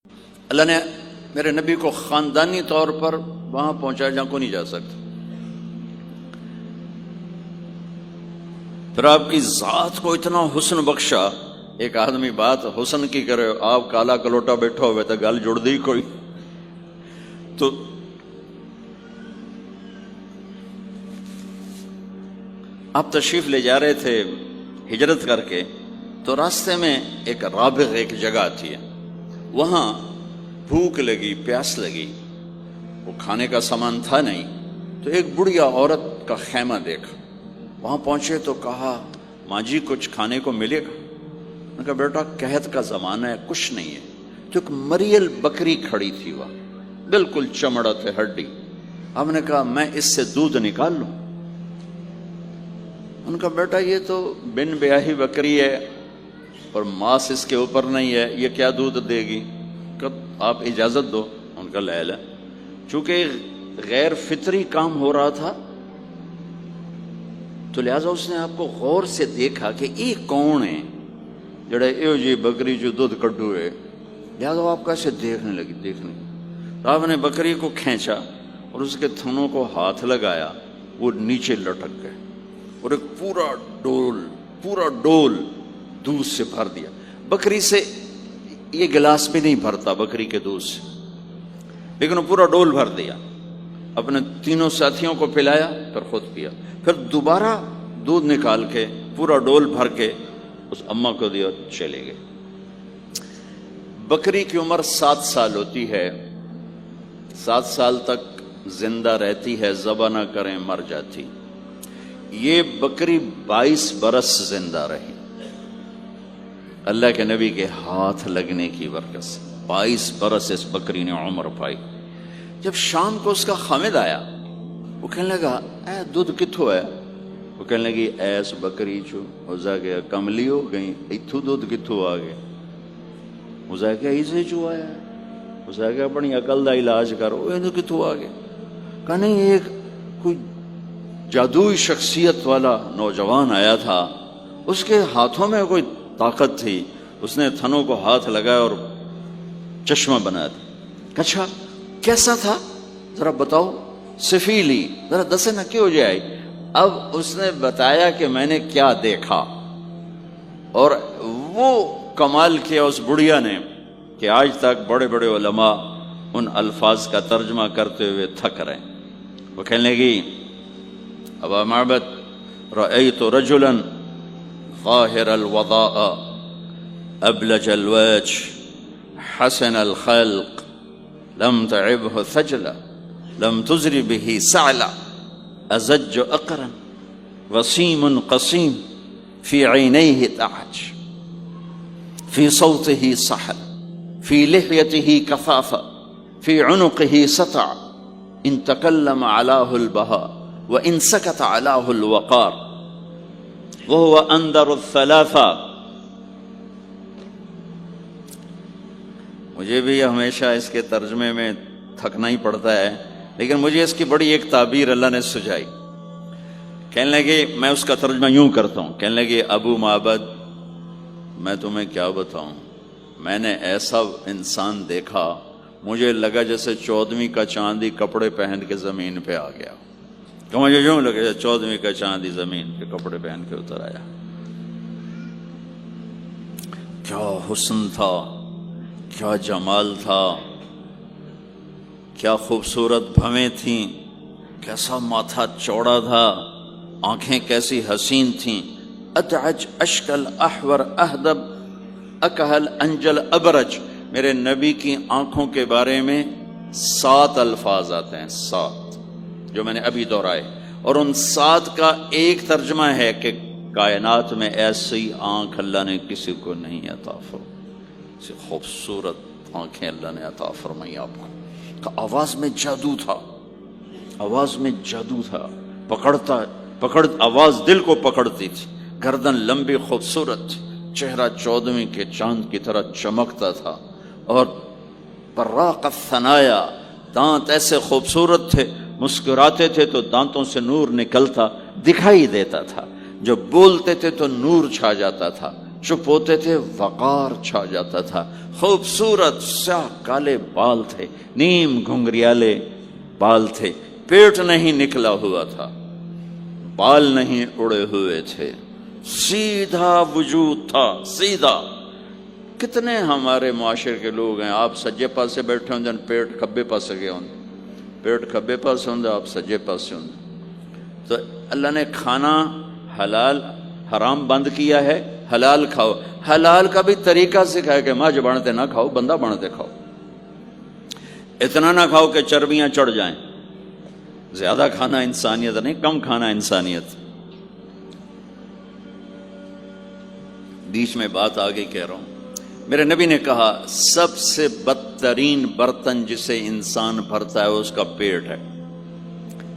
اللہ نے میرے نبی کو خاندانی طور پر وہاں پہنچایا جہاں کو نہیں جا سکتا. پھر آپ کی ذات کو اتنا حسن بخشا. ایک آدمی بات حسن کی کرے، آپ کالا کلوٹا بیٹھا ہوئے تو گل جڑ دی کوئی. تو آپ تشریف لے جا رہے تھے ہجرت کر کے، تو راستے میں ایک رابغ ایک جگہ آتی ہے، وہاں بھوک لگی، پیاس لگی، وہ کھانے کا سامان تھا نہیں، تو ایک بڑھیا عورت کا خیمہ دیکھا. وہاں پہنچے تو کہا ماں جی کچھ کھانے کو ملے گا؟ انہوں نے کہا بیٹا قحط کا زمانہ ہے، کچھ نہیں ہے. تو ایک مریل بکری کھڑی تھی، وہاں بالکل چمڑت ہڈی. ہم نے کہا میں اس سے دودھ نکال لوں؟ ان کا بیٹا یہ تو بن بیاہی بکری ہے اور ماس اس کے اوپر نہیں ہے، یہ کیا دودھ دے گی؟ آپ اجازت دو. ان کا لے لے. چونکہ غیر فطری کام ہو رہا تھا تو لہذا اس نے آپ کو غور سے دیکھا کہ یہ کون ہے جڑا ایو جی بکری جو دودھ کڈو ہے. لہذا آپ کیسے دیکھنے لگی. آپ نے بکری کو کھینچا اور اس کے تھنوں کو ہاتھ لگایا، وہ نیچے لٹک گئے اور ایک پورا ڈول دودھ سے بھر دیا. بکری سے یہ گلاس بھی نہیں بھرتا بکری کے دودھ سے، لیکن وہ پورا ڈول بھر دیا. اپنے تینوں ساتھیوں کو پلایا، پھر خود پیا. پھر دوبارہ دودھ نکال کے پورا ڈول بھر کے اس اماں کو دیا، چلے گئے. بکری کی عمر 7 سال ہوتی ہے، 7 سال تک زندہ رہتی ہے، ذبح نہ کریں مر جاتی. یہ بکری 22 برس زندہ رہی اللہ کے نبی کے ہاتھ لگنے کی برکت سے. 22 برس اس بکری نے عمر پائی. جب شام کو اس کا خامد آیا، وہ کہنے لگا اے دودھ کتھو ہے؟ وہ کہنے لگی ایس بکری چو ہو گیا کملی ہو گئی، اتھو دودھ کتھو آ گیا؟ ہو گیا اسے چو آیا ہے، ہو گیا اپنی عقل دا علاج کرو، یہ کتھو آ گیا؟ کہا نہیں، ایک کوئی جادوئی شخصیت والا نوجوان آیا تھا، اس کے ہاتھوں میں کوئی طاقت تھی، اس نے تھنوں کو ہاتھ لگایا اور چشمہ بنا دیا. اچھا کیسا تھا ذرا بتاؤ، سفیلی ذرا دسے نہ کیوں جائے. اب اس نے بتایا کہ میں نے کیا دیکھا، اور وہ کمال کیا اس بڑھیا نے کہ آج تک بڑے بڑے علماء ان الفاظ کا ترجمہ کرتے ہوئے تھک رہے. وہ کہنے لگی ابا معبد رأيت رجلا ظاهر الوضاء أبلج الوجه حسن الخلق لم تعبه ثجلة لم تزر به سعلة أزج أقرا وسيم قصيم في عينيه تعج في صوته صحل في لحيته كثافة في عنقه سطع إن تكلم علاه البهاء وَإِن سَكَتَ عَلَاهُ الْوَقَارِ وَهُوَ أَنْدَرُ الثَّلَاثَةِ. مجھے بھی ہمیشہ اس کے ترجمے میں تھکنا ہی پڑتا ہے، لیکن مجھے اس کی بڑی ایک تعبیر اللہ نے سجائی. کہنے لگے میں اس کا ترجمہ یوں کرتا ہوں، کہنے لگے ابو معبد میں تمہیں کیا بتاؤں، میں نے ایسا انسان دیکھا مجھے لگا جیسے 14ویں کا چاندی کپڑے پہن کے زمین پہ آ گیا. کہ مجھے یوں لگے 14ویں کا چاندی زمین کے کپڑے پہن کے اتر آیا. کیا حسن تھا، کیا جمال تھا، کیا خوبصورت بھویں تھیں، کیسا ماتھا چوڑا تھا، آنکھیں کیسی حسین تھیں. ادعج اشکل احور اہدب اکہل انجل ابرج. میرے نبی کی آنکھوں کے بارے میں 7 الفاظ آتے ہیں، 7 جو میں نے ابھی دہرائے، اور ان 7 کا ایک ترجمہ ہے کہ کائنات میں ایسی آنکھ اللہ نے کسی کو نہیں عطا فرمائی، ایسی خوبصورت آنکھیں اللہ نے عطا فرمائی آپ کو. آواز میں جادو تھا، آواز میں جادو تھا، آواز دل کو پکڑتی تھی. گردن لمبی خوبصورت تھی، چہرہ 14ویں کے چاند کی طرح چمکتا تھا، اور براق الثنایا، دانت ایسے خوبصورت تھے، مسکراتے تھے تو دانتوں سے نور نکلتا دکھائی دیتا تھا، جب بولتے تھے تو نور چھا جاتا تھا. چپ ہوتے تھے وقار چھا جاتا تھا، خوبصورت سیاہ کالے بال تھے، نیم گھنگریالے بال تھے، پیٹ نہیں نکلا ہوا تھا، بال نہیں اڑے ہوئے تھے، سیدھا وجود تھا، سیدھا۔ کتنے ہمارے معاشرے کے لوگ ہیں، آپ سجے پاسے بیٹھے ہوں جن پیٹ کھبے پاسے گئے ہوں، پیٹ کھبے پاسے ہوں آپ سجے پاسے ہوں۔ تو اللہ نے کھانا حلال حرام بند کیا ہے، حلال کھاؤ، حلال کا بھی طریقہ سکھایا کہ ماں بنتے نہ کھاؤ، بندہ بنتے کھاؤ، اتنا نہ کھاؤ کہ چربیاں چڑھ جائیں، زیادہ کھانا انسانیت نہیں، کم کھانا انسانیت۔ بیچ میں بات آگے کہہ رہا ہوں، میرے نبی نے کہا سب سے بدترین برتن جسے انسان بھرتا ہے اس کا پیٹ ہے،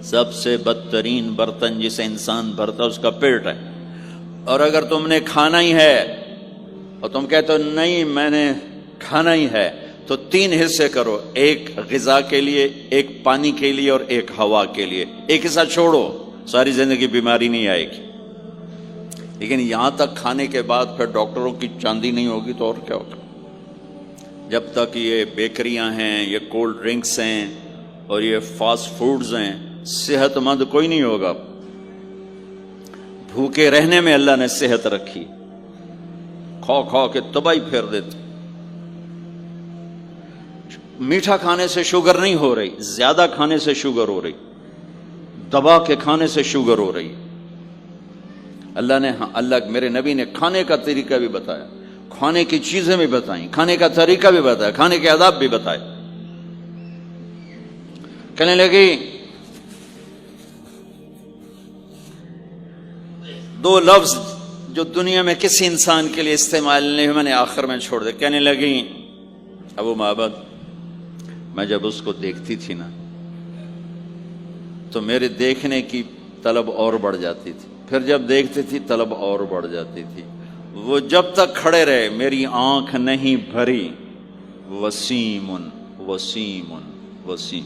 سب سے بدترین برتن جسے انسان بھرتا ہے اس کا پیٹ ہے۔ اور اگر تم نے کھانا ہی ہے اور تم کہتے ہو نہیں میں نے کھانا ہی ہے، تو 3 حصے کرو، ایک غذا کے لیے، ایک پانی کے لیے اور ایک ہوا کے لیے، ایک حصہ چھوڑو، ساری زندگی بیماری نہیں آئے گی۔ لیکن یہاں تک کھانے کے بعد پھر ڈاکٹروں کی چاندی نہیں ہوگی تو اور کیا ہوگا؟ جب تک یہ بیکریاں ہیں، یہ کولڈ ڈرنکس ہیں اور یہ فاسٹ فوڈز ہیں، صحت مند کوئی نہیں ہوگا۔ بھوکے رہنے میں اللہ نے صحت رکھی، کھا کھا کے تباہی پھیر دیتے۔ میٹھا کھانے سے شوگر نہیں ہو رہی، زیادہ کھانے سے شوگر ہو رہی، دبا کے کھانے سے شوگر ہو رہی۔ اللہ میرے نبی نے کھانے کا طریقہ بھی بتایا، کھانے کی چیزیں بھی بتائیں، کھانے کا طریقہ بھی بتایا، کھانے کے آداب بھی بتائے۔ کہنے لگی 2 لفظ جو دنیا میں کسی انسان کے لیے استعمال نہیں ہوئے، میں نے آخر میں چھوڑ دے۔ کہنے لگی ابو معبد، میں جب اس کو دیکھتی تھی نا تو میرے دیکھنے کی طلب اور بڑھ جاتی تھی، پھر جب دیکھتی تھی طلب اور بڑھ جاتی تھی۔ وہ جب تک کھڑے رہے میری آنکھ نہیں بھری۔ وسیم وسیم وسیم۔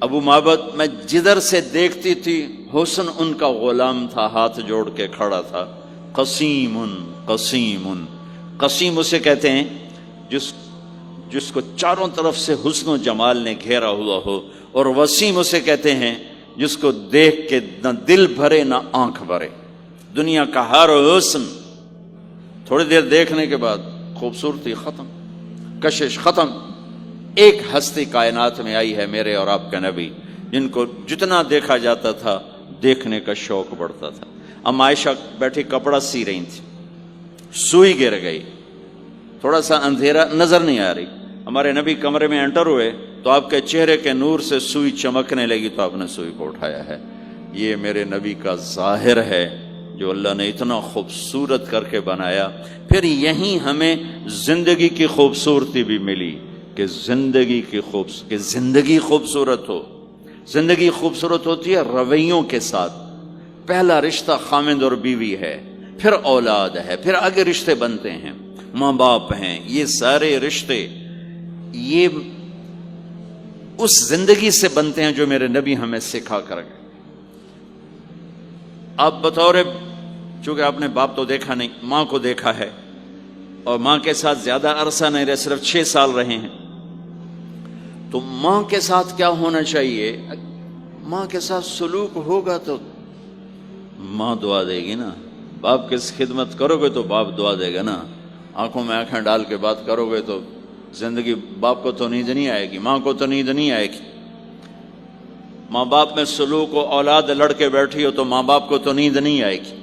ابو معبد میں جدھر سے دیکھتی تھی حسن ان کا غلام تھا، ہاتھ جوڑ کے کھڑا تھا۔ قسیم قسیم، قسیم اسے کہتے ہیں جس کو چاروں طرف سے حسن و جمال نے گھیرا ہوا ہو، اور وسیم اسے کہتے ہیں جس کو دیکھ کے نہ دل بھرے نہ آنکھ بھرے۔ دنیا کا ہر حسن تھوڑی دیر دیکھنے کے بعد خوبصورتی ختم، کشش ختم۔ ایک ہستی کائنات میں آئی ہے میرے اور آپ کا نبی، جن کو جتنا دیکھا جاتا تھا دیکھنے کا شوق بڑھتا تھا۔ ام عائشہ بیٹھی کپڑا سی رہی تھی، سوئی گر گئی، تھوڑا سا اندھیرا نظر نہیں آ رہی۔ ہمارے نبی کمرے میں انٹر ہوئے تو آپ کے چہرے کے نور سے سوئی چمکنے لگی تو آپ نے سوئی کو اٹھایا ہے۔ یہ میرے نبی کا ظاہر ہے جو اللہ نے اتنا خوبصورت کر کے بنایا۔ پھر یہیں ہمیں زندگی کی خوبصورتی بھی ملی کہ زندگی خوبصورت ہو۔ زندگی خوبصورت ہوتی ہے رویوں کے ساتھ۔ پہلا رشتہ خامند اور بیوی ہے، پھر اولاد ہے، پھر آگے رشتے بنتے ہیں، ماں باپ ہیں، یہ سارے رشتے یہ اس زندگی سے بنتے ہیں جو میرے نبی ہمیں سکھا کر گئے۔ آپ بطور، چونکہ آپ نے باپ تو دیکھا نہیں، ماں کو دیکھا ہے، اور ماں کے ساتھ زیادہ عرصہ نہیں رہے، صرف 6 سال رہے ہیں، تو ماں کے ساتھ کیا ہونا چاہیے؟ ماں کے ساتھ سلوک ہوگا تو ماں دعا دے گی نا۔ باپ کی خدمت کرو گے تو باپ دعا دے گا نا۔ آنکھوں میں آنکھیں ڈال کے بات کرو گے تو زندگی، باپ کو تو نیند نہیں آئے گی، ماں کو تو نیند نہیں آئے گی۔ ماں باپ میں سلوک و اولاد لڑ کے بیٹھی ہو تو ماں باپ کو تو نیند نہیں آئے گی۔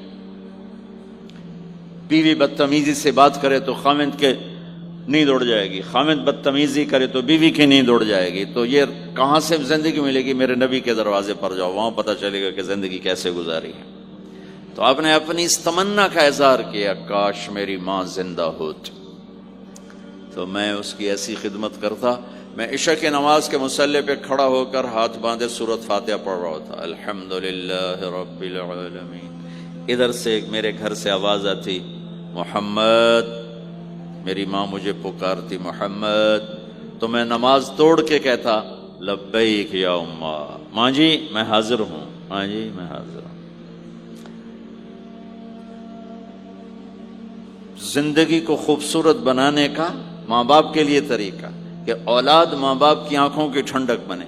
بیوی بدتمیزی سے بات کرے تو خامند کے نیند اڑ جائے گی، خامند بدتمیزی کرے تو بیوی کی نیند اڑ جائے گی۔ تو یہ کہاں سے زندگی ملے گی؟ میرے نبی کے دروازے پر جاؤ، وہاں پتہ چلے گا کہ زندگی کیسے گزاری ہے۔ تو آپ نے اپنی اس تمنا کا اظہار کیا، کاش میری ماں زندہ ہوتی تو میں اس کی ایسی خدمت کرتا۔ میں عشاء کی نماز کے مصلی پہ کھڑا ہو کر ہاتھ باندھے سورۃ فاتحہ پڑھ رہا تھا، الحمدللہ رب العالمین۔ ادھر سے میرے گھر سے آواز آتی، محمد۔ میری ماں مجھے پکارتی محمد، تو میں نماز توڑ کے کہتا لبیک یا اماں، ماں جی میں حاضر ہوں، ماں جی میں حاضر ہوں۔ زندگی کو خوبصورت بنانے کا ماں باپ کے لیے طریقہ کہ اولاد ماں باپ کی آنکھوں کی ٹھنڈک بنے.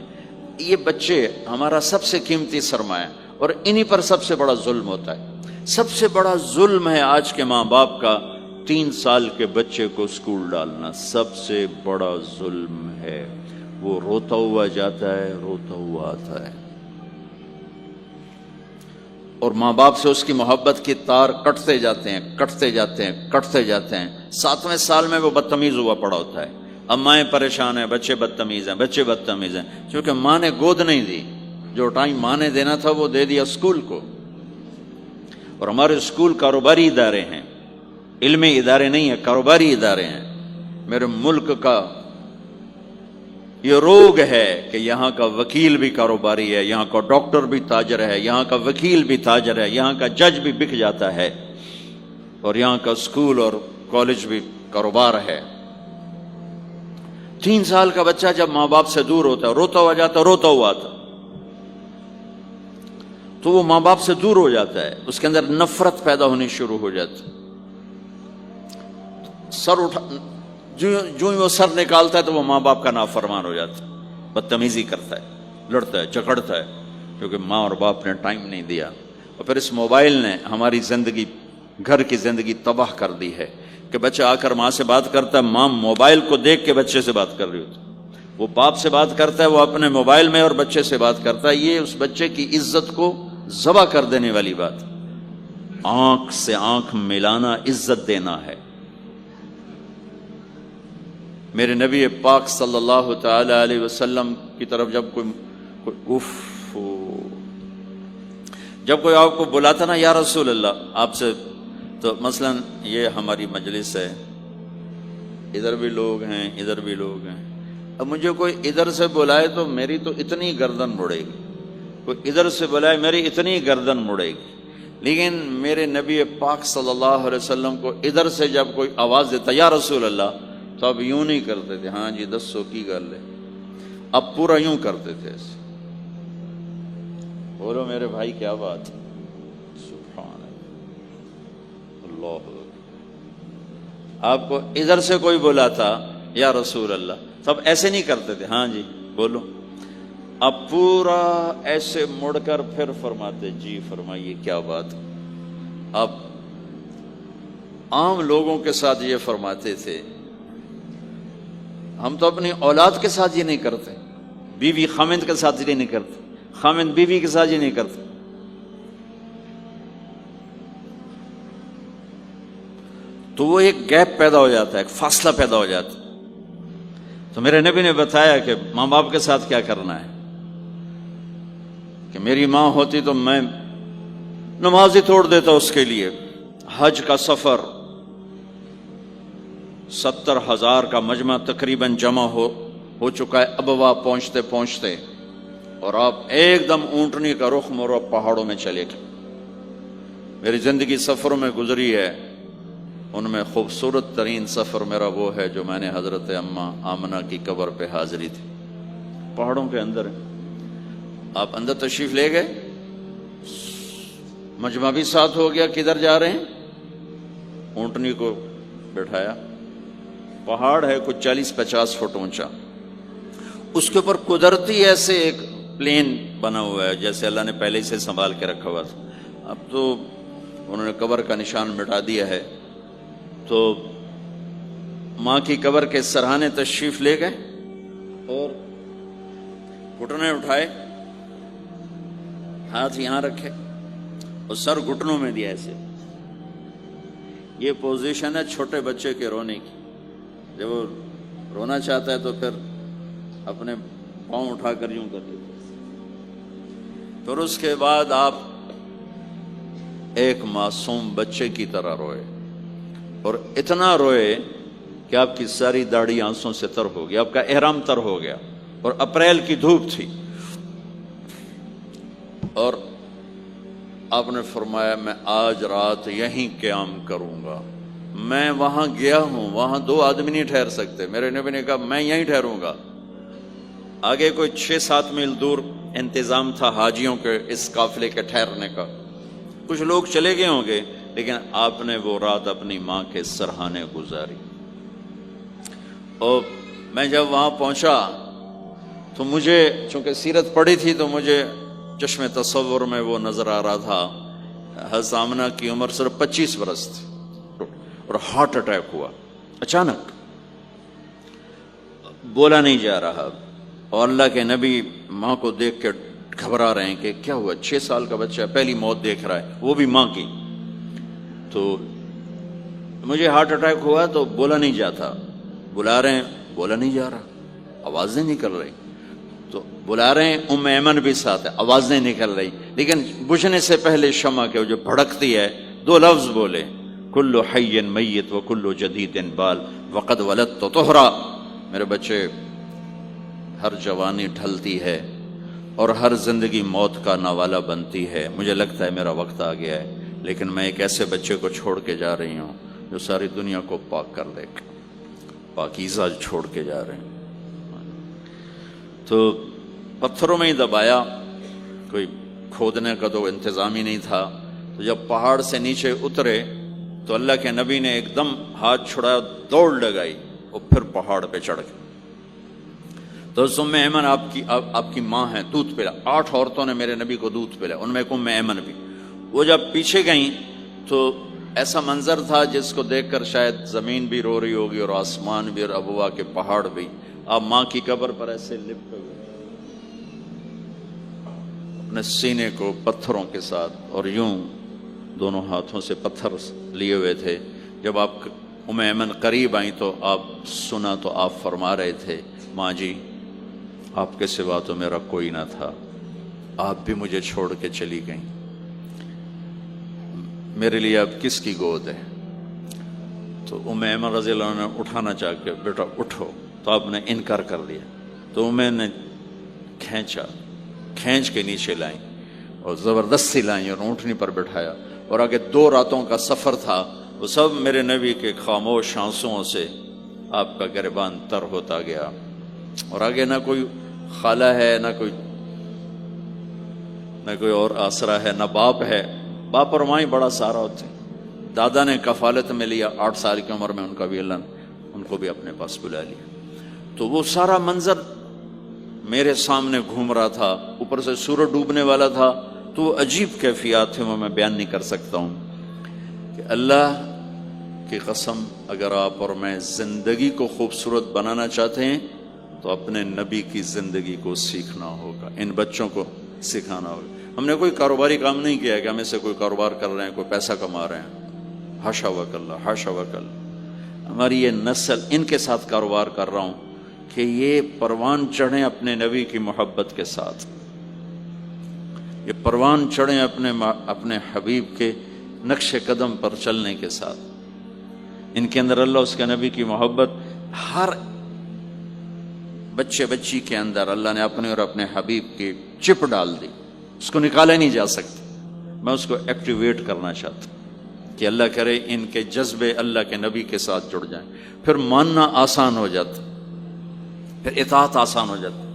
یہ بچے ہمارا سب سے قیمتی سرمایہ اور انہی پر سب سے بڑا ظلم ہوتا ہے. سب سے بڑا ظلم ہے آج کے ماں باپ کا 3 سال کے بچے کو اسکول ڈالنا. سب سے بڑا ظلم ہے. وہ روتا ہوا جاتا ہے، روتا ہوا آتا ہے، اور ماں باپ سے اس کی محبت کی تار کٹتے جاتے ہیں، کٹتے جاتے ہیں، کٹتے جاتے ہیں. 7ویں سال میں وہ بدتمیز ہوا پڑا ہوتا ہے. اب مائیں پریشان ہیں، بچے بدتمیز ہیں، بچے بدتمیز ہیں، کیونکہ ماں نے گود نہیں دی. جو ٹائم ماں نے دینا تھا وہ دے دیا اسکول کو. اور ہمارے اسکول کاروباری ادارے ہیں، علمی ادارے نہیں ہیں، کاروباری ادارے ہیں. میرے ملک کا یہ روگ ہے کہ یہاں کا وکیل بھی کاروباری ہے، یہاں کا ڈاکٹر بھی تاجر ہے، یہاں کا وکیل بھی تاجر ہے، یہاں کا جج بھی بک جاتا ہے، اور یہاں کا اسکول اور کالج بھی کاروبار ہے. 3 سال کا بچہ جب ماں باپ سے دور ہوتا ہے، روتا ہوا جاتا، روتا ہوا آتا، تو وہ ماں باپ سے دور ہو جاتا ہے. اس کے اندر نفرت پیدا ہونی شروع ہو جاتی. سر اٹھا جو ہی وہ سر نکالتا ہے تو وہ ماں باپ کا نافرمان ہو جاتا ہے، بدتمیزی کرتا ہے، لڑتا ہے، جھگڑتا ہے، کیونکہ ماں اور باپ نے ٹائم نہیں دیا. اور پھر اس موبائل نے ہماری زندگی، گھر کی زندگی تباہ کر دی ہے کہ بچہ آ کر ماں سے بات کرتا ہے، ماں موبائل کو دیکھ کے بچے سے بات کر رہی ہوتی. وہ باپ سے بات کرتا ہے، وہ اپنے موبائل میں، اور بچے سے بات کرتا ہے. یہ اس بچے کی عزت کو ذبح کر دینے والی بات. آنکھ سے آنکھ ملانا عزت دینا ہے. میرے نبی پاک صلی اللہ تعالی علیہ وسلم کی طرف جب کوئی آپ کو بلاتا نا، یا رسول اللہ آپ سے، تو مثلا یہ ہماری مجلس ہے، ادھر بھی لوگ ہیں، ادھر بھی لوگ ہیں. اب مجھے کوئی ادھر سے بلائے تو میری تو اتنی گردن مڑے گی، کوئی ادھر سے بلائے میری اتنی گردن مڑے گی. لیکن میرے نبی پاک صلی اللہ علیہ وسلم کو ادھر سے جب کوئی آواز دیتا یا رسول اللہ، تو اب یوں نہیں کرتے تھے، ہاں جی دسو کی گل ہے. اب پورا یوں کرتے تھے ایسے. بولو میرے بھائی کیا بات ہے، سبحان اللہ. آپ کو ادھر سے کوئی بلاتا یا رسول اللہ، تب ایسے نہیں کرتے تھے، ہاں جی بولو. اب پورا ایسے مڑ کر پھر فرماتے، جی فرمائیے کیا بات. اب عام لوگوں کے ساتھ یہ فرماتے تھے. ہم تو اپنی اولاد کے ساتھ یہ نہیں کرتے، بیوی خامند کے ساتھ یہ نہیں کرتے، خامند بیوی کے ساتھ یہ نہیں کرتے. تو وہ ایک گیپ پیدا ہو جاتا ہے، ایک فاصلہ پیدا ہو جاتا ہے. تو میرے نبی نے بتایا کہ ماں باپ کے ساتھ کیا کرنا ہے. کہ میری ماں ہوتی تو میں نماز ہی توڑ دیتا اس کے لیے. حج کا سفر 70,000 کا مجمع تقریباً جمع ہو چکا ہے ابوا پہنچتے پہنچتے، اور آپ ایک دم اونٹنی کا رخ موڑو، پہاڑوں میں چلے گئے. میری زندگی سفروں میں گزری ہے، ان میں خوبصورت ترین سفر میرا وہ ہے جو میں نے حضرت اماں آمنہ کی قبر پہ حاضری تھی. پہاڑوں کے اندر آپ اندر تشریف لے گئے، مجمع بھی ساتھ ہو گیا. کدھر جا رہے ہیں؟ اونٹنی کو بٹھایا. پہاڑ ہے کچھ 40-50 فٹ اونچا، اس کے اوپر قدرتی ایسے ایک پلین بنا ہوا ہے جیسے اللہ نے پہلے سے سنبھال کے رکھا ہوا تھا. اب تو انہوں نے قبر کا نشان مٹا دیا ہے. تو ماں کی قبر کے سرہانے تشریف لے گئے اور گھٹنے اٹھائے، ہاتھ یہاں رکھے اور سر گھٹنوں میں دیا ایسے. یہ پوزیشن ہے چھوٹے بچے کے رونے کی. جب وہ رونا چاہتا ہے تو پھر اپنے پاؤں اٹھا کر یوں کر لیتے. پھر اس کے بعد آپ ایک معصوم بچے کی طرح روئے، اور اتنا روئے کہ آپ کی ساری داڑھی آنسوں سے تر ہو گیا، آپ کا احرام تر ہو گیا، اور اپریل کی دھوپ تھی. اور آپ نے فرمایا میں آج رات یہیں قیام کروں گا. میں وہاں گیا ہوں، وہاں 2 آدمی نہیں ٹھہر سکتے. میرے نبی نے کہا میں یہیں ٹھہروں گا. آگے کوئی 6-7 میل دور انتظام تھا حاجیوں کے اس قافلے کے ٹھہرنے کا. کچھ لوگ چلے گئے ہوں گے، لیکن آپ نے وہ رات اپنی ماں کے سرہانے گزاری. اور میں جب وہاں پہنچا تو مجھے چونکہ سیرت پڑھی تھی تو مجھے چشم تصور میں وہ نظر آ رہا تھا. حضرت آمنہ کی عمر صرف 25 برس تھی اور ہارٹ اٹیک ہوا اچانک، بولا نہیں جا رہا. اور اللہ کے نبی ماں کو دیکھ کے گھبرا رہے ہیں کہ کیا ہوا، 6 سال کا بچہ پہلی موت دیکھ رہا ہے، وہ بھی ماں کی. تو مجھے ہارٹ اٹیک ہوا تو بولا نہیں جاتا، بلا رہے ہیں بولا نہیں جا رہا، آوازیں نکل رہی. تو بلا رہے ہیں ام ایمن بھی ساتھ ہے، آوازیں نکل رہی، لیکن بجھنے سے پہلے شمع کے جو بھڑکتی ہے 2 لفظ بولے، کل حی میت و کل جدید بال وقد ولدت طہرا. میرے بچے، ہر جوانی ڈھلتی ہے اور ہر زندگی موت کا نوالا بنتی ہے. مجھے لگتا ہے میرا وقت آ گیا ہے، لیکن میں ایک ایسے بچے کو چھوڑ کے جا رہی ہوں جو ساری دنیا کو پاک کر دے گا. پاکیزہ چھوڑ کے جا رہے ہیں. تو پتھروں میں ہی دبایا، کوئی کھودنے کا تو انتظام ہی نہیں تھا. تو جب پہاڑ سے نیچے اترے تو اللہ کے نبی نے ایک دم ہاتھ چھڑایا، دوڑ لگائی اور پھر پہاڑ پہ چڑھ گئے. تو ام ایمن آپ کی ماں ہے، دودھ پلا. 8 عورتوں نے میرے نبی کو دودھ پلا، ان میں ایک ام ایمن بھی. وہ جب پیچھے گئیں تو ایسا منظر تھا جس کو دیکھ کر شاید زمین بھی رو رہی ہوگی اور آسمان بھی اور ابوا کے پہاڑ بھی. آپ ماں کی قبر پر ایسے لپٹے ہوئے اپنے سینے کو پتھروں کے ساتھ اور یوں دونوں ہاتھوں سے پتھر لیے ہوئے تھے. جب آپ ام ایمن قریب آئیں تو آپ سنا تو آپ فرما رہے تھے، ماں جی آپ کے سوا تو میرا کوئی نہ تھا، آپ بھی مجھے چھوڑ کے چلی گئیں، میرے لیے اب کس کی گود ہے. تو ام ایمن رضی اللہ عنہ نے اٹھانا چاہ کے، بیٹا اٹھو، تو آپ نے انکار کر دیا. تو میں نے کھینچ کے نیچے لائیں اور زبردستی لائیں اور اونٹنی پر بٹھایا. اور آگے 2 راتوں کا سفر تھا، وہ سب میرے نبی کے خاموش آنسوؤں سے آپ کا گریبان تر ہوتا گیا. اور آگے نہ کوئی خالہ ہے، نہ کوئی اور آسرا ہے، نہ باپ ہے. باپ اور ماں ہی بڑا سہارا ہوتے ہیں. دادا نے کفالت میں لیا 8 سال کی عمر میں، ان کا بھی اللہ نے ان کو بھی اپنے پاس بلا لیا. تو وہ سارا منظر میرے سامنے گھوم رہا تھا، اوپر سے سورج ڈوبنے والا تھا. تو وہ عجیب کیفیات تھے، وہ میں بیان نہیں کر سکتا ہوں. کہ اللہ کی قسم، اگر آپ اور میں زندگی کو خوبصورت بنانا چاہتے ہیں تو اپنے نبی کی زندگی کو سیکھنا ہوگا، ان بچوں کو سکھانا ہوگا. ہم نے کوئی کاروباری کام نہیں کیا ہے کہ ہمیں سے کوئی کاروبار کر رہے ہیں، کوئی پیسہ کما رہے ہیں. حاشا وکلا، حاشا وکلا. ہماری یہ نسل، ان کے ساتھ کاروبار کر رہا ہوں کہ یہ پروان چڑھیں اپنے نبی کی محبت کے ساتھ، یہ پروان چڑھیں اپنے حبیب کے نقش قدم پر چلنے کے ساتھ. ان کے اندر اللہ، اس کے نبی کی محبت، ہر بچے بچی کے اندر اللہ نے اپنے اور اپنے حبیب کی چپ ڈال دی. اس کو نکالا نہیں جا سکتا. میں اس کو ایکٹیویٹ کرنا چاہتا ہوں کہ اللہ کرے ان کے جذبے اللہ کے نبی کے ساتھ جڑ جائیں. پھر ماننا آسان ہو جاتا، پھر اطاعت آسان ہو جاتی.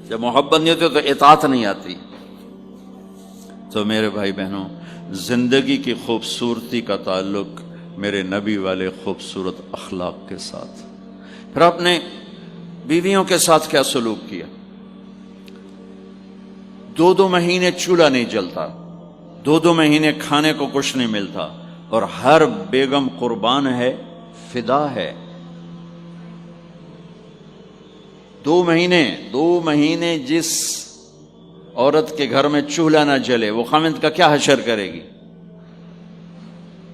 جب محبت نہیں ہوتی تو اطاعت نہیں آتی. تو میرے بھائی بہنوں، زندگی کی خوبصورتی کا تعلق میرے نبی والے خوبصورت اخلاق کے ساتھ. پھر اپنے بیویوں کے ساتھ کیا سلوک کیا. 2 مہینے چولہا نہیں جلتا، 2 مہینے کھانے کو کچھ نہیں ملتا، اور ہر بیگم قربان ہے، فدا ہے. 2 مہینے جس عورت کے گھر میں چولہا نہ جلے وہ خامند کا کیا حشر کرے گی.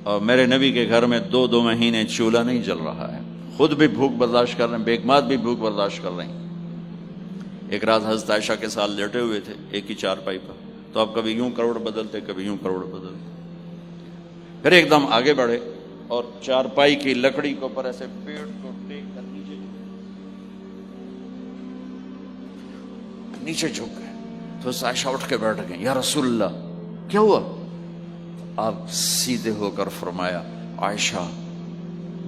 اور میرے نبی کے گھر میں 2 مہینے چولہا نہیں جل رہا ہے، خود بھی بھوک برداشت کر رہے ہیں، بیگمات بھی بھوک برداشت کر رہے ہیں. ایک رات حضرت عائشہ کے ساتھ لیٹے ہوئے تھے ایک ہی چارپائی پر. تو آپ کبھی یوں کروڑ بدلتے، کبھی یوں کروڑ بدلتے. پھر ایک دم آگے بڑھے اور چارپائی کی لکڑی کے اوپر ایسے پیڑ کو ٹیک کر نیچے جھک گئے. تو عائشہ اٹھ کے بیٹھ گئے، یا رسول اللہ کیا ہوا. آپ سیدھے ہو کر فرمایا، عائشہ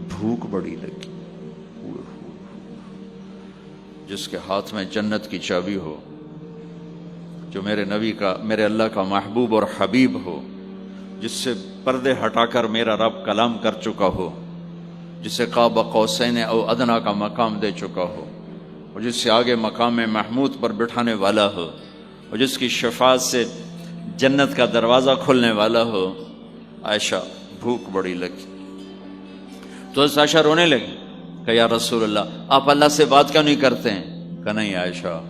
بھوک بڑی لگی. جس کے ہاتھ میں جنت کی چابی ہو، جو میرے نبی کا، میرے اللہ کا محبوب اور حبیب ہو، جس سے پردے ہٹا کر میرا رب کلام کر چکا ہو، جسے قاب قوسین او ادنا کا مقام دے چکا ہو، اور جس سے آگے مقام محمود پر بٹھانے والا ہو، اور جس کی شفاعت سے جنت کا دروازہ کھلنے والا ہو۔ عائشہ بھوک بڑی لگی تو عائشہ رونے لگی کہ یا رسول اللہ آپ اللہ سے بات کیوں نہیں کرتے ہیں؟ کہ نہیں عائشہ،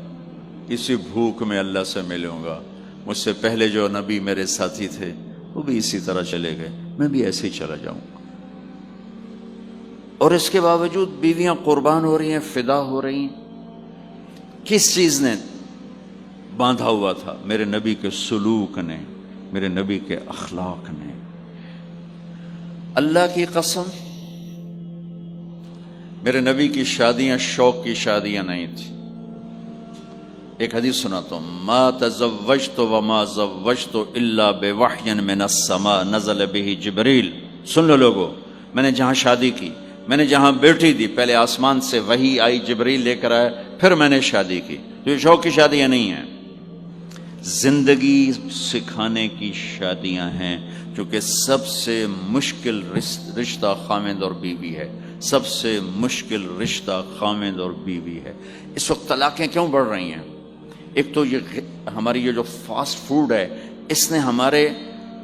اسی بھوک میں اللہ سے ملوں گا، مجھ سے پہلے جو نبی میرے ساتھی تھے وہ بھی اسی طرح چلے گئے، میں بھی ایسے ہی چلا جاؤں گا۔ اور اس کے باوجود بیویاں قربان ہو رہی ہیں، فدا ہو رہی ہیں۔ کس چیز نے باندھا ہوا تھا؟ میرے نبی کے سلوک نے، میرے نبی کے اخلاق نے۔ اللہ کی قسم، میرے نبی کی شادیاں شوق کی شادیاں نہیں تھی۔ ایک حدیث سناتا ہوں، ما تزوجت وما زوجت الا بوحی من السماء نزل به جبریل۔ سن لو لوگو، میں نے جہاں شادی کی، میں نے جہاں بیٹی دی، پہلے آسمان سے وحی آئی، جبریل لے کر آئے، پھر میں نے شادی کی۔ تو یہ شوق کی شادیاں نہیں ہیں، زندگی سکھانے کی شادیاں ہیں، کیونکہ سب سے مشکل رشتہ خامند اور بیوی ہے، سب سے مشکل رشتہ خامند اور بیوی ہے۔ اس وقت طلاقیں کیوں بڑھ رہی ہیں؟ ایک تو یہ ہماری یہ جو فاسٹ فوڈ ہے، اس نے ہمارے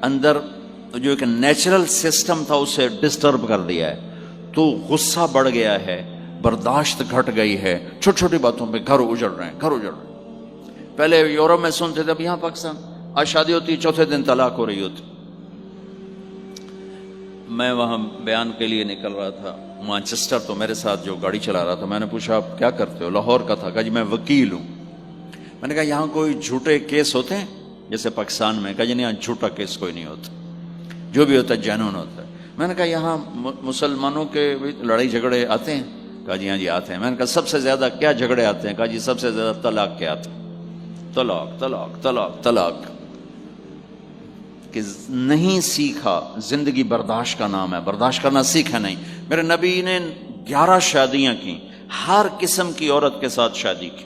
اندر جو ایک نیچرل سسٹم تھا اسے ڈسٹرب کر دیا ہے، تو غصہ بڑھ گیا ہے، برداشت گھٹ گئی ہے، چھوٹی چھوٹی باتوں پہ گھر اجڑ رہے ہیں، گھر اجڑ رہے ہیں۔ پہلے یورپ میں سنتے تھے، اب یہاں پاکستان آج شادی ہوتی، چوتھے دن طلاق ہو رہی ہوتی۔ میں وہاں بیان کے لیے نکل رہا تھا مانچسٹر، تو میرے ساتھ جو گاڑی چلا رہا تھا، میں نے پوچھا آپ کیا کرتے ہو؟ لاہور کا تھا، کہا جی میں وکیل ہوں۔ میں نے کہا یہاں کوئی جھوٹے کیس ہوتے ہیں جیسے پاکستان میں؟ کہا جی نہیں، یہاں جھوٹا کیس کوئی نہیں ہوتا، جو بھی ہوتا ہے جنون ہوتا ہے۔ میں نے کہا یہاں مسلمانوں کے لڑائی جھگڑے آتے ہیں؟ کہا جی ہاں جی آتے ہیں۔ میں نے کہا سب سے زیادہ کیا جھگڑے آتے ہیں؟ کہا جی سب سے زیادہ طلاق کے آتے ہیں، طلاق طلاق طلاق طلاق۔ کہ نہیں سیکھا، زندگی برداشت کا نام ہے، برداشت کرنا سیکھا نہیں۔ میرے نبی نے 11 شادیاں کی، ہر قسم کی عورت کے ساتھ شادی کی،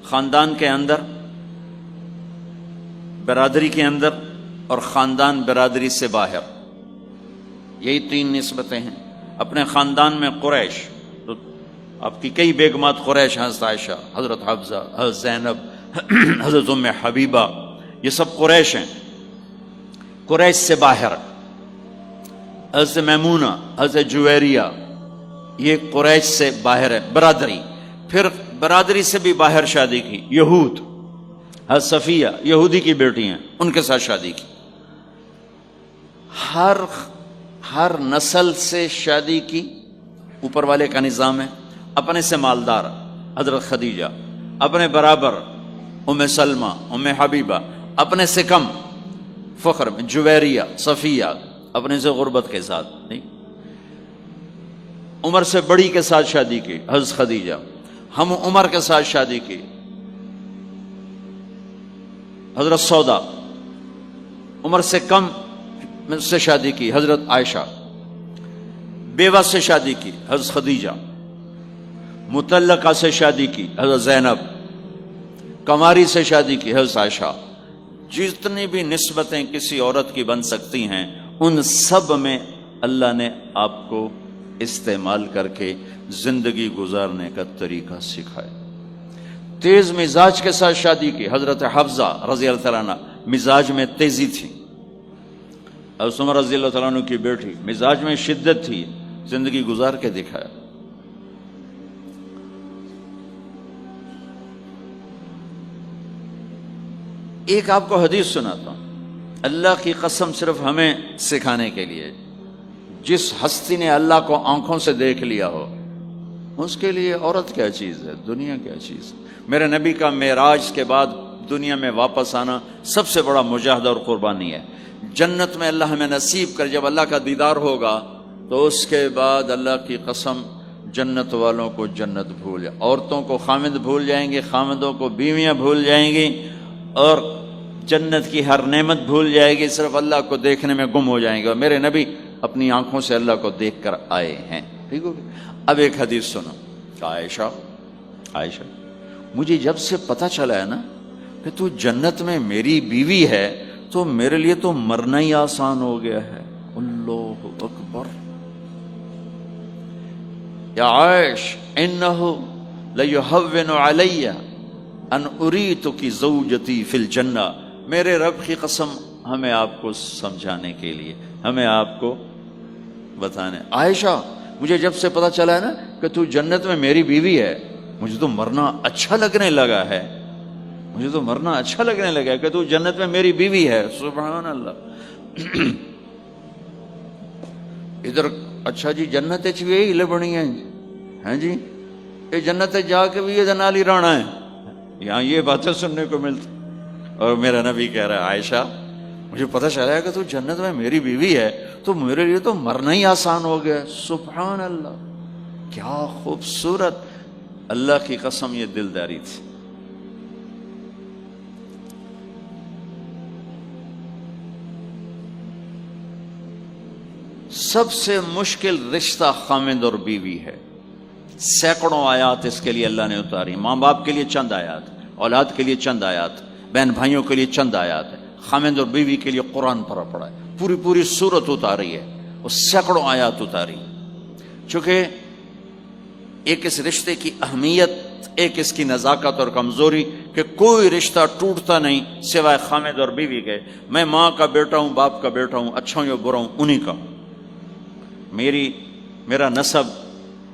خاندان کے اندر، برادری کے اندر، اور خاندان برادری سے باہر۔ یہی 3 نسبتیں ہیں۔ اپنے خاندان میں قریش، تو آپ کی کئی بیگمات قریش، حضرت عائشہ، حضرت حفصہ، حضرت زینب، حضرت ام حبیبہ، یہ سب قریش ہیں۔ قریش سے باہر حضرت میمونہ، حضرت جویریہ، یہ قریش سے باہر ہے، برادری۔ پھر برادری سے بھی باہر شادی کی، یہود، حضرت صفیہ یہودی کی بیٹی ہیں، ان کے ساتھ شادی کی۔ ہر نسل سے شادی کی، اوپر والے کا نظام ہے۔ اپنے سے مالدار حضرت خدیجہ، اپنے برابر ام سلمہ، ام حبیبہ، اپنے سے کم فخر میں جویریہ، صفیہ، اپنے سے غربت کے ساتھ نہیں۔ عمر سے بڑی کے ساتھ شادی کی حضرت خدیجہ، ہم عمر کے ساتھ شادی کی حضرت سودا، عمر سے کم سے شادی کی حضرت عائشہ، بیوہ سے شادی کی حضرت خدیجہ، مطلقہ سے شادی کی حضرت زینب، کماری سے شادی کی حضرت عائشہ۔ جتنی بھی نسبتیں کسی عورت کی بن سکتی ہیں، ان سب میں اللہ نے آپ کو استعمال کر کے زندگی گزارنے کا طریقہ سکھایا۔ تیز مزاج کے ساتھ شادی کی حضرت حفصہ رضی اللہ تعالیٰ عنہ، مزاج میں تیزی تھی۔ حضرت عمر رضی اللہ تعالیٰ عنہ کی بیٹی، مزاج میں شدت تھی، زندگی گزار کے دکھایا۔ ایک آپ کو حدیث سناتا ہوں، اللہ کی قسم صرف ہمیں سکھانے کے لیے۔ جس ہستی نے اللہ کو آنکھوں سے دیکھ لیا ہو، اس کے لیے عورت کیا چیز ہے، دنیا کیا چیز ہے۔ میرے نبی کا معراج کے بعد دنیا میں واپس آنا سب سے بڑا مجاہدہ اور قربانی ہے۔ جنت میں اللہ ہمیں نصیب کر، جب اللہ کا دیدار ہوگا تو اس کے بعد اللہ کی قسم جنت والوں کو جنت بھول جائے، عورتوں کو خامد بھول جائیں گے، خامدوں کو بیویاں بھول جائیں گی، اور جنت کی ہر نعمت بھول جائے گی، صرف اللہ کو دیکھنے میں گم ہو جائیں گے۔ اور میرے نبی اپنی آنکھوں سے اللہ کو دیکھ کر آئے ہیں، ٹھیک ہو گیا۔ اب ایک حدیث سنو، عائشہ مجھے جب سے پتہ چلا ہے نا کہ تو جنت میں میری بیوی ہے، تو میرے لیے تو مرنا ہی آسان ہو گیا ہے. اللہ اکبر. یا عائش انہ لیہون علی ان اریتک زوجتی فی الجنہ. میرے رب کی قسم ہمیں آپ کو سمجھانے کے لیے، ہمیں آپ کو بتانے. عائشہ مجھے جب سے پتا چلا ہے نا کہ تو جنت میں میری بیوی ہے، مجھے تو مرنا اچھا لگنے لگا ہے. مجھے تو مرنا اچھا لگنے لگا ہے کہ تو جنت میں میری بیوی ہے. سبحان اللہ. ادھر اچھا جی جنت بھی یہی لبنی ہے ہیں جی، یہ جنت جا کے بھی یہ نالی رانا ہے. یہاں یہ باتیں سننے کو ملتی. اور میرا نبی کہہ رہا ہے عائشہ مجھے پتہ چلا ہے کہ تو جنت میں میری بیوی ہے تو میرے لیے تو مرنا ہی آسان ہو گیا. سبحان اللہ. کیا خوبصورت. اللہ کی قسم یہ دلداری تھی. سب سے مشکل رشتہ خامند اور بیوی ہے. سینکڑوں آیات اس کے لیے اللہ نے اتاری. ماں باپ کے لیے چند آیات، اولاد کے لیے چند آیات، بہن بھائیوں کے لیے چند آیات ہے. خامند اور بیوی کے لیے قرآن پڑا ہے، پوری سورت اتاری ہے اور سینکڑوں آیات اتاری. چونکہ ایک اس رشتے کی اہمیت، ایک اس کی نزاکت اور کمزوری کہ کوئی رشتہ ٹوٹتا نہیں سوائے خامند اور بیوی کے. میں ماں کا بیٹا ہوں، باپ کا بیٹا ہوں، اچھا ہوں یا برا ہوں انہی کا ہوں. میرا نسب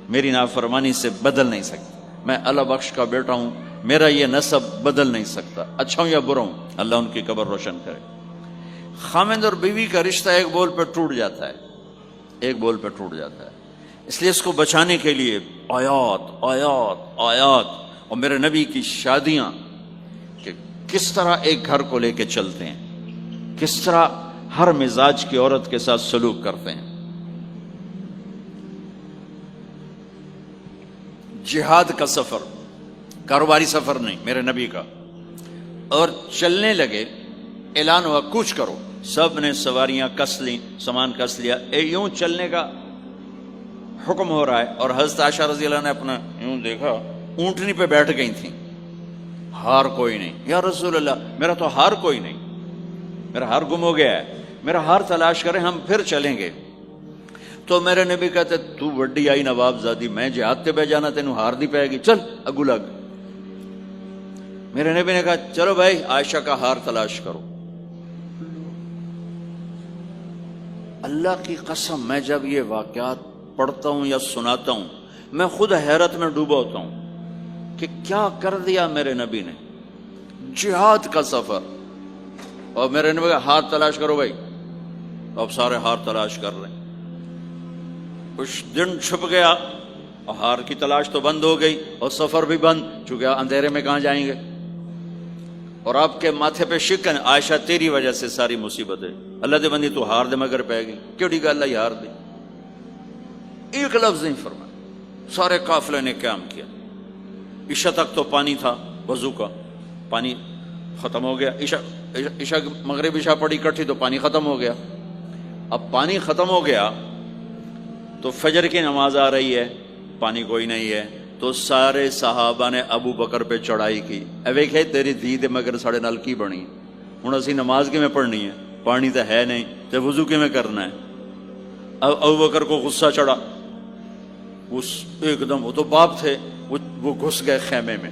میری نافرمانی سے بدل نہیں سکتا. میں اللہ بخش کا بیٹا ہوں، میرا یہ نسب بدل نہیں سکتا، اچھا ہوں یا برا ہوں. اللہ ان کی قبر روشن کرے. خامند اور بیوی کا رشتہ ایک بول پہ ٹوٹ جاتا ہے، ایک بول پہ ٹوٹ جاتا ہے. اس لیے اس کو بچانے کے لیے آیات آیات آیات. اور میرے نبی کی شادیاں کہ کس طرح ایک گھر کو لے کے چلتے ہیں، کس طرح ہر مزاج کی عورت کے ساتھ سلوک کرتے ہیں. جہاد کا سفر، کاروباری سفر نہیں، میرے نبی کا. اور چلنے لگے، اعلان ہوا کوچ کرو. سب نے سواریاں کس لیں، سامان کس لیا. یوں چلنے کا حکم ہو رہا ہے. اور حضرت عائشہ رضی اللہ نے اپنا یوں دیکھا، اونٹنی پہ بیٹھ گئی تھیں. ہار کوئی نہیں. یا رسول اللہ میرا تو ہار کوئی نہیں، میرا ہار گم ہو گیا ہے، میرا ہار تلاش کریں ہم پھر چلیں گے. تو میرے نبی کہتے تو وڈی آئی نواب زادی، میں جہاد تے بہ جانا تینوں ہار دی پائے گی، چل اگو لگ. میرے نبی نے کہا چلو بھائی عائشہ کا ہار تلاش کرو. اللہ کی قسم میں جب یہ واقعات پڑھتا ہوں یا سناتا ہوں میں خود حیرت میں ڈوبا ہوتا ہوں کہ کیا کر دیا میرے نبی نے. جہاد کا سفر اور میرے نبی کا ہار تلاش کرو بھائی. اب سارے ہار تلاش کر رہے ہیں. کچھ دن چھپ گیا اور ہار کی تلاش تو بند ہو گئی اور سفر بھی بند، چونکہ اندھیرے میں کہاں جائیں گے. اور آپ کے ماتھے پہ شکن، عائشہ تیری وجہ سے ساری مصیبت ہے. اللہ دے بندی تو ہار دے مگر پہ گئی، کیڑی گل ہے ہار دے. ایک لفظ نہیں فرمایا. سارے قافلے نے قیام کیا. عشاء تک تو پانی تھا وضو کا، پانی ختم ہو گیا. عشاء مغرب عشاء پڑی کٹھی تو پانی ختم ہو گیا. اب پانی ختم ہو گیا تو فجر کی نماز آ رہی ہے، پانی کوئی نہیں ہے. تو سارے صحابہ نے ابو بکر پہ چڑھائی کی. ویکھے تیری دھی دے مگر ساڑے نال کی بنی، ہن اسی نماز کی میں پڑھنی ہے، پانی تو ہے نہیں تے وضو کی میں کرنا ہے. اب ابو بکر کو غصہ چڑھا. اس ایک دم، وہ تو باپ تھے، وہ گھس گئے خیمے میں.